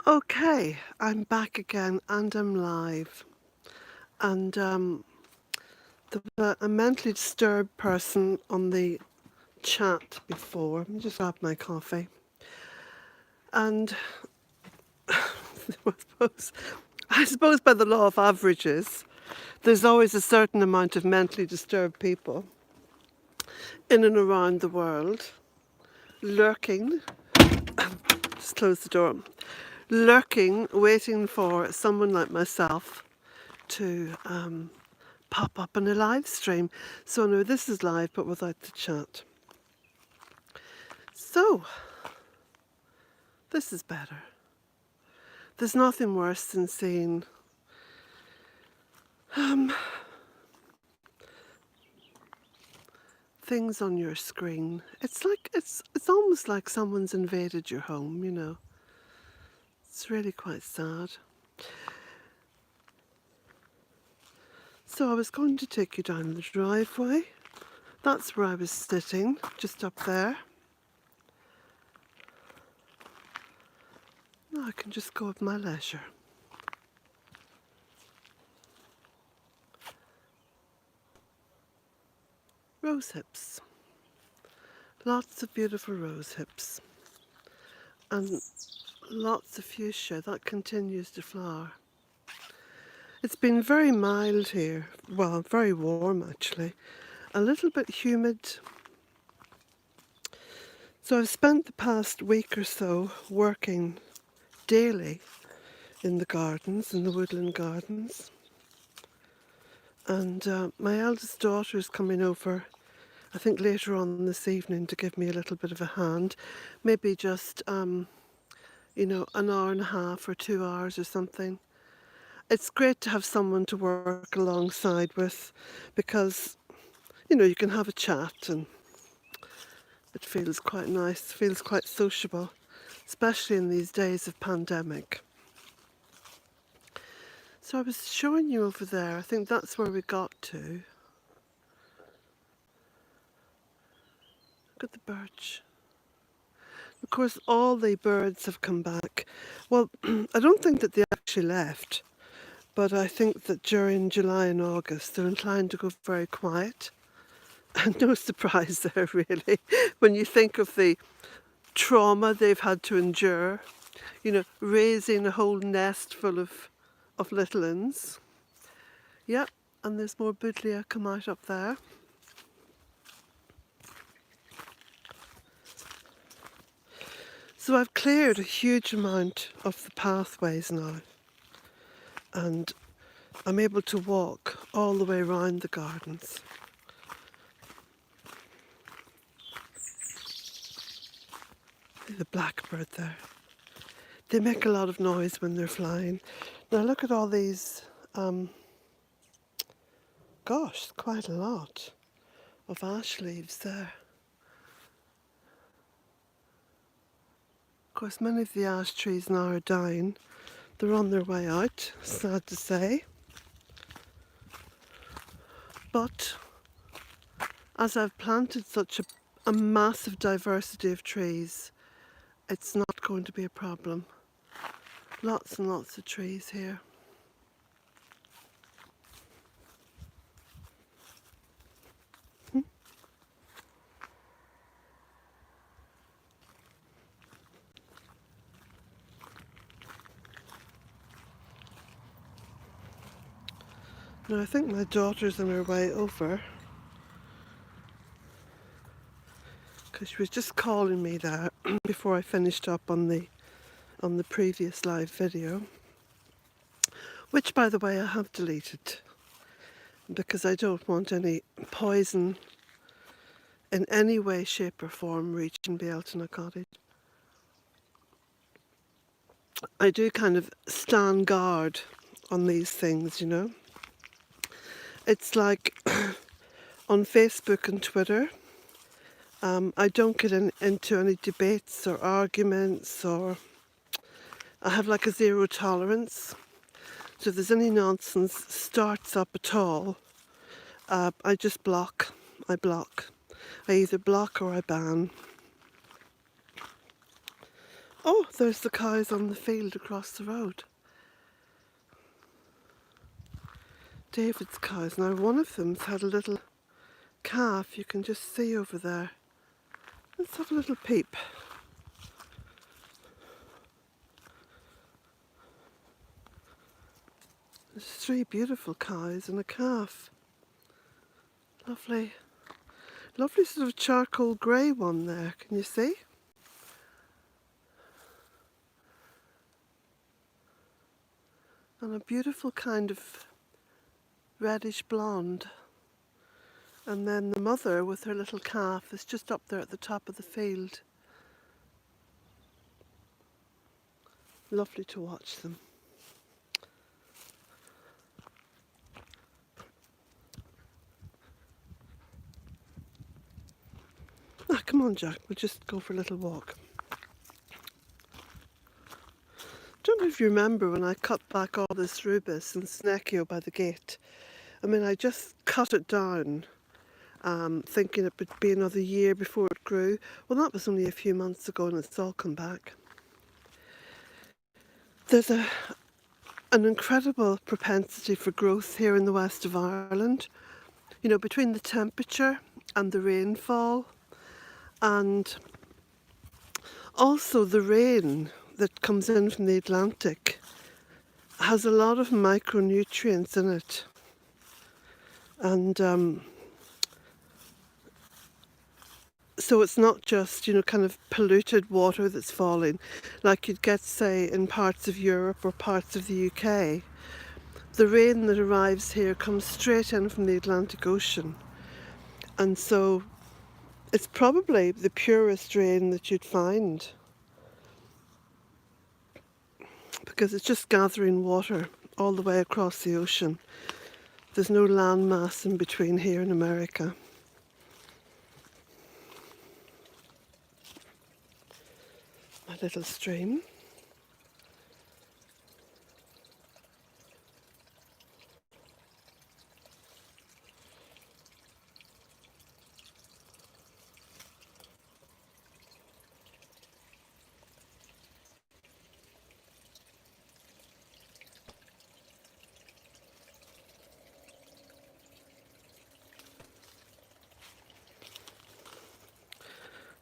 Okay, I'm back again and I'm live. And there was a mentally disturbed person on the chat before. Let me just grab my coffee. And I suppose by the law of averages, there's always a certain amount of mentally disturbed people in and around the world lurking. Just close the door. Lurking, waiting for someone like myself to pop up in a live stream. So no, this is live but without the chat. So, this is better. There's nothing worse than seeing things on your screen. It's almost like someone's invaded your home, you know. It's really quite sad. So I was going to take you down the driveway. That's where I was sitting, just up there. Now I can just go at my leisure. Rose hips. Lots of beautiful rose hips. And lots of fuchsia. That continues to flower. It's been very mild here. Well, very warm actually. A little bit humid. So I've spent the past week or so working daily in the gardens, in the woodland gardens. And my eldest daughter is coming over, I think later on this evening, to give me a little bit of a hand. Maybe just, you know, an hour and a half or 2 hours or something. It's great to have someone to work alongside with because, you know, you can have a chat and it feels quite nice, feels quite sociable, especially in these days of pandemic. So I was showing you over there, I think that's where we got to. Look at the birch. Of course, all the birds have come back. Well, I don't think that they actually left, but I think that during July and August they're inclined to go very quiet. And no surprise there, really, when you think of the trauma they've had to endure, you know, raising a whole nest full of little uns. Yep, and there's more buddleia come out up there. So I've cleared a huge amount of the pathways now, and I'm able to walk all the way around the gardens. The blackbird there. They make a lot of noise when they're flying. Now look at all these, gosh, quite a lot of ash leaves there. Of course, many of the ash trees now are dying. They're on their way out, sad to say. But as I've planted such a massive diversity of trees, it's not going to be a problem. Lots and lots of trees here. Now I think my daughter's on her way over, because she was just calling me there before I finished up on the previous live video, which by the way I have deleted because I don't want any poison in any way, shape or form reaching Bealtaine Cottage. I do kind of stand guard on these things, you know. It's like on Facebook and Twitter, I don't get into any debates or arguments, or I have like a zero tolerance. So if there's any nonsense starts up at all, I just block. I block. I either block or I ban. Oh, there's the cows on the field across the road. David's cows. Now one of them's had a little calf, you can just see over there. Let's have a little peep. There's 3 beautiful cows and a calf. Lovely. Lovely sort of charcoal grey one there, can you see? And a beautiful kind of reddish blonde. And then the mother with her little calf is just up there at the top of the field. Lovely to watch them. Ah, come on, Jack, we'll just go for a little walk. Don't know if you remember when I cut back all this rubus and snecchio by the gate. I mean, I just cut it down, thinking it would be another year before it grew. Well, that was only a few months ago and it's all come back. There's an incredible propensity for growth here in the west of Ireland. You know, between the temperature and the rainfall, and also the rain that comes in from the Atlantic has a lot of micronutrients in it. And so it's not just, you know, kind of polluted water that's falling like you'd get, say, in parts of Europe or parts of the UK. The rain that arrives here comes straight in from the Atlantic Ocean. And so it's probably the purest rain that you'd find, because it's just gathering water all the way across the ocean. There's no land mass in between here and America. My little stream.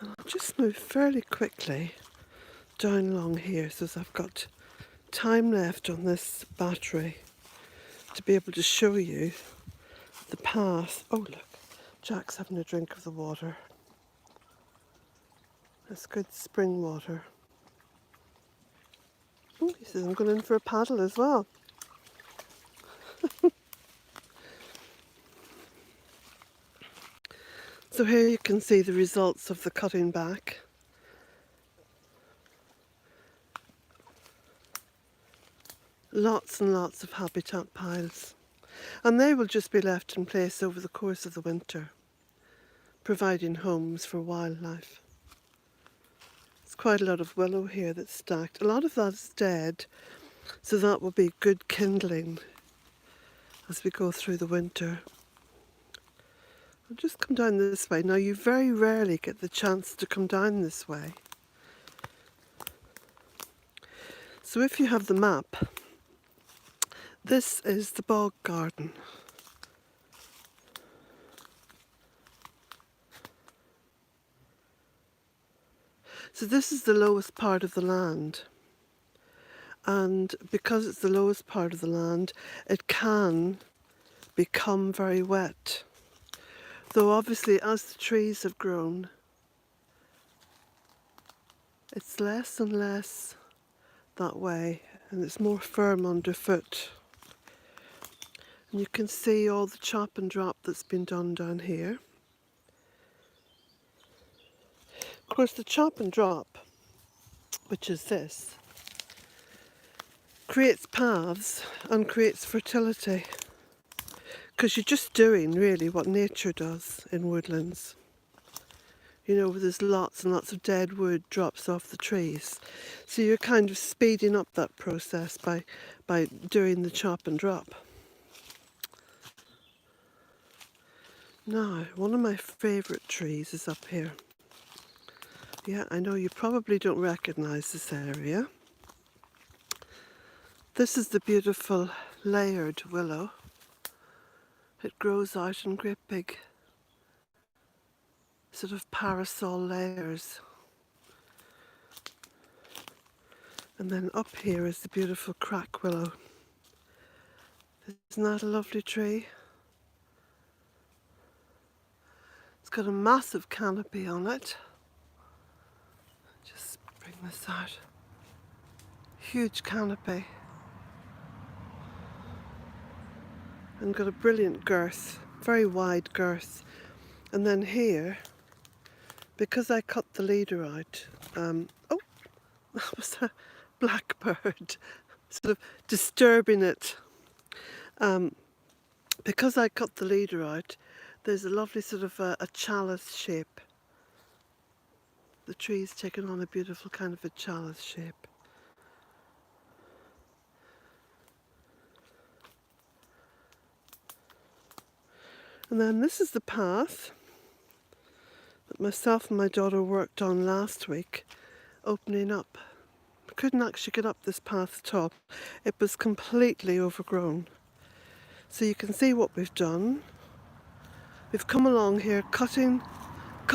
I'll just move fairly quickly down along here so that I've got time left on this battery to be able to show you the path. Oh look, Jack's having a drink of the water. It's good spring water. Oh, he says I'm going in for a paddle as well. So here you can see the results of the cutting back. Lots and lots of habitat piles. And they will just be left in place over the course of the winter, providing homes for wildlife. There's quite a lot of willow here that's stacked. A lot of that is dead, so that will be good kindling as we go through the winter. I'll just come down this way. Now, you very rarely get the chance to come down this way. So if you have the map, this is the bog garden. So this is the lowest part of the land. And because it's the lowest part of the land, it can become very wet. Though obviously as the trees have grown, it's less and less that way, and it's more firm underfoot. And you can see all the chop and drop that's been done down here. Of course, the chop and drop, which is this, creates paths and creates fertility. Because you're just doing really what nature does in woodlands. You know, where there's lots and lots of dead wood drops off the trees. So you're kind of speeding up that process by doing the chop and drop. Now, one of my favourite trees is up here. Yeah, I know you probably don't recognise this area. This is the beautiful layered willow. It grows out in great big sort of parasol layers. And then up here is the beautiful crack willow. Isn't that a lovely tree? It's got a massive canopy on it. Just bring this out. Huge canopy. And got a brilliant girth, very wide girth. And then here, because I cut the leader out, oh, that was a blackbird, sort of disturbing it. Because I cut the leader out, there's a lovely sort of a chalice shape. The tree's taken on a beautiful kind of a chalice shape. And then this is the path that myself and my daughter worked on last week, opening up. I couldn't actually get up this path top. It was completely overgrown. So you can see what we've done. We've come along here cutting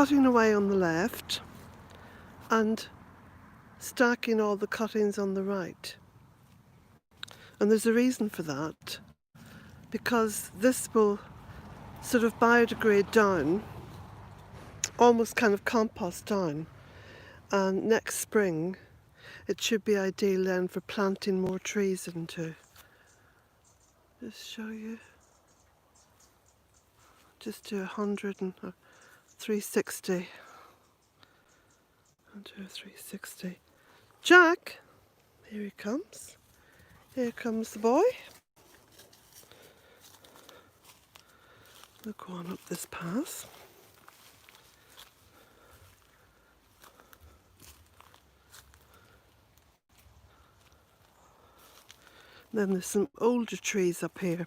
away on the left and stacking all the cuttings on the right. And there's a reason for that, because this will sort of biodegrade down, almost kind of compost down, and next spring it should be ideal then for planting more trees into. Just show you. Just do 100 and 360. I'll do a 360. Jack! Here he comes. Here comes the boy. We'll go on up this path. Then there's some older trees up here,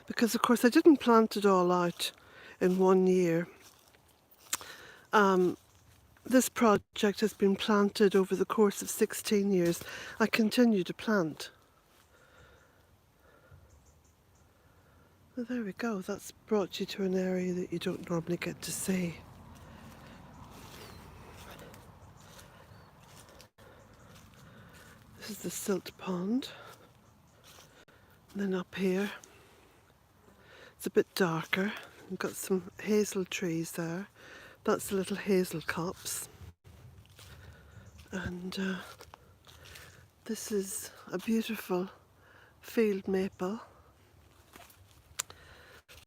because of course I didn't plant it all out in 1 year. This project has been planted over the course of 16 years. I continue to plant. Well, there we go, that's brought you to an area that you don't normally get to see. This is the silt pond. And then up here, it's a bit darker. We've got some hazel trees there. That's the little hazel copse. And this is a beautiful field maple.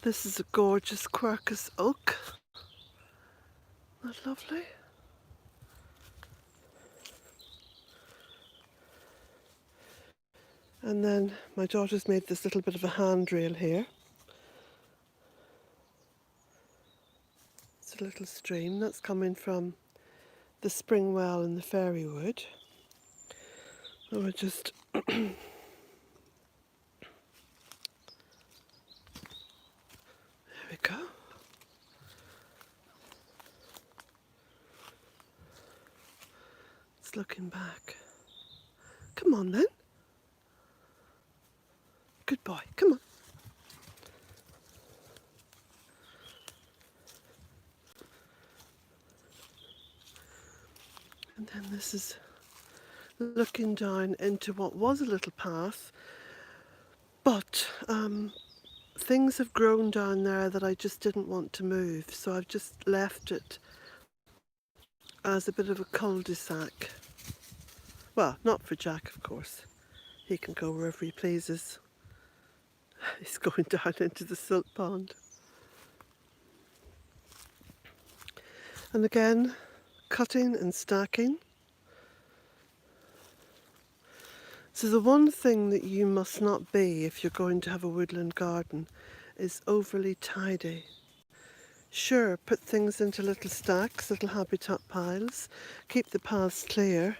This is a gorgeous quercus oak. Isn't that lovely? And then my daughter's made this little bit of a handrail here. It's a little stream that's coming from the spring well in the fairy wood. So we're just there we go. It's looking back. Come on then. Good boy, come on. And then this is looking down into what was a little path, but things have grown down there that I just didn't want to move, so I've just left it as a bit of a cul-de-sac. Well, not for Jack, of course. He can go wherever he pleases. He's going down into the silt pond. And again, cutting and stacking. So the one thing that you must not be if you're going to have a woodland garden is overly tidy. Sure, put things into little stacks, little habitat piles, keep the paths clear,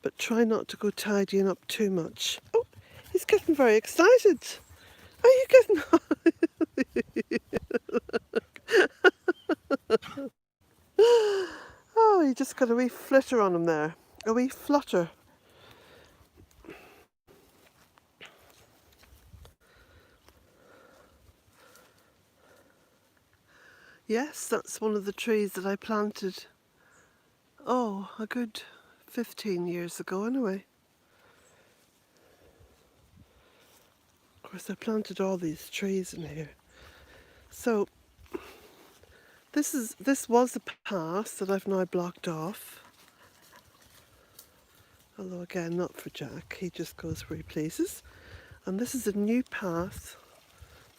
but try not to go tidying up too much. Oh, he's getting very excited. Are you getting Oh, Oh, you just got a wee flitter on him there. A wee flutter. Yes, that's one of the trees that I planted, oh, a good 15 years ago anyway. Of course, I planted all these trees in here. So this was a path that I've now blocked off. Although again, not for Jack, he just goes where he pleases. And this is a new path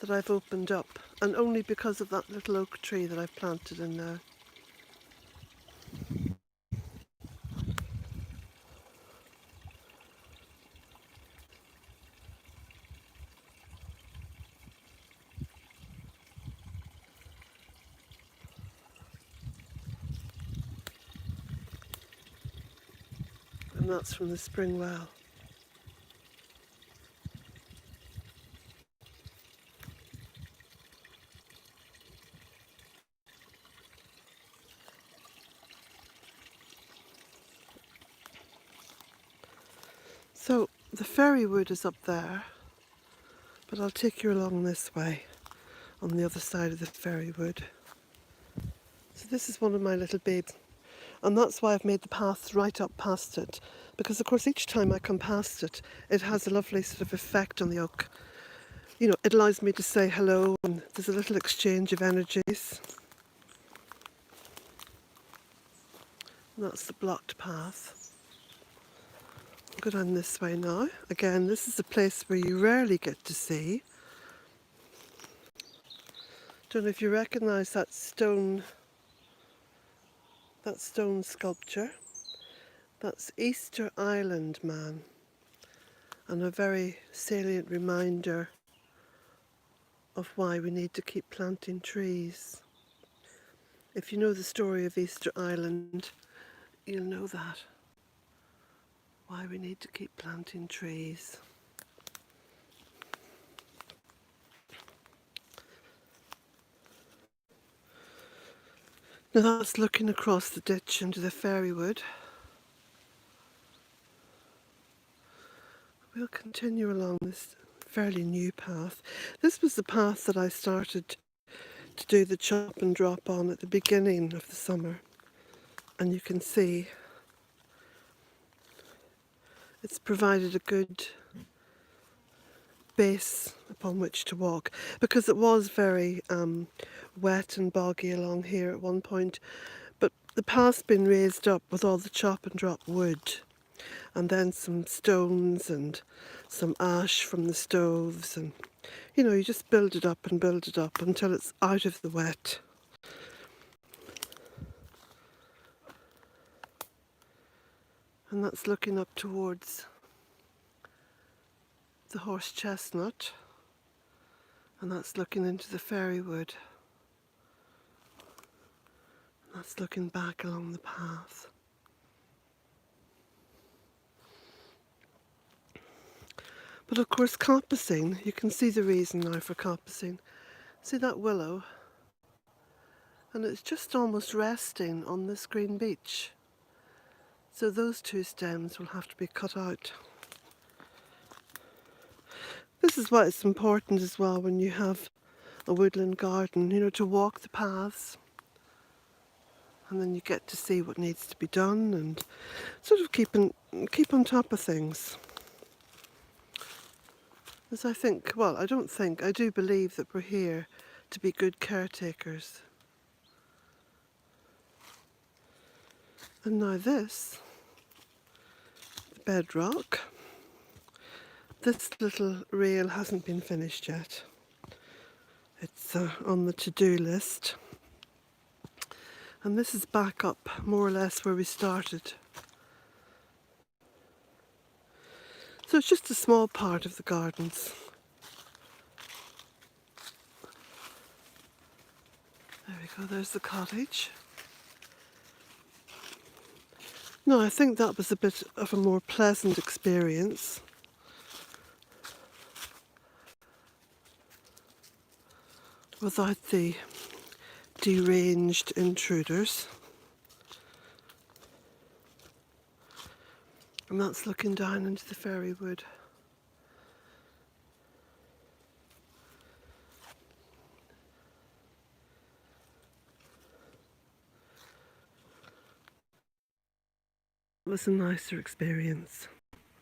that I've opened up, and only because of that little oak tree that I've planted in there. And that's from the spring well. So the fairy wood is up there, but I'll take you along this way, on the other side of the fairy wood. So this is one of my little babes, and that's why I've made the path right up past it, because of course each time I come past it, it has a lovely sort of effect on the oak. You know, it allows me to say hello, and there's a little exchange of energies. And that's the blocked path. Go down this way now. Again, this is a place where you rarely get to see. Don't know if you recognise that stone sculpture. That's Easter Island Man, and a very salient reminder of why we need to keep planting trees. If you know the story of Easter Island, you'll know that. Why we need to keep planting trees. Now that's looking across the ditch into the fairy wood. We'll continue along this fairly new path. This was the path that I started to do the chop and drop on at the beginning of the summer. And you can see it's provided a good base upon which to walk, because it was very wet and boggy along here at one point, but the path's been raised up with all the chop and drop wood, and then some stones and some ash from the stoves, and you know, you just build it up until it's out of the wet. And that's looking up towards the horse chestnut, and that's looking into the fairy wood. And that's looking back along the path. But of course, coppicing, you can see the reason now for coppicing. See that willow? And it's just almost resting on this green beach. So those two stems will have to be cut out. This is why it's important as well when you have a woodland garden, you know, to walk the paths. And then you get to see what needs to be done and sort of keep on top of things. As I think, well, I do believe that we're here to be good caretakers. And now this, the bedrock. This little rail hasn't been finished yet. It's on the to-do list. And this is back up more or less where we started. So it's just a small part of the gardens. There we go, there's the cottage. No, I think that was a bit of a more pleasant experience. Without the deranged intruders. And that's looking down into the fairy wood. It was a nicer experience.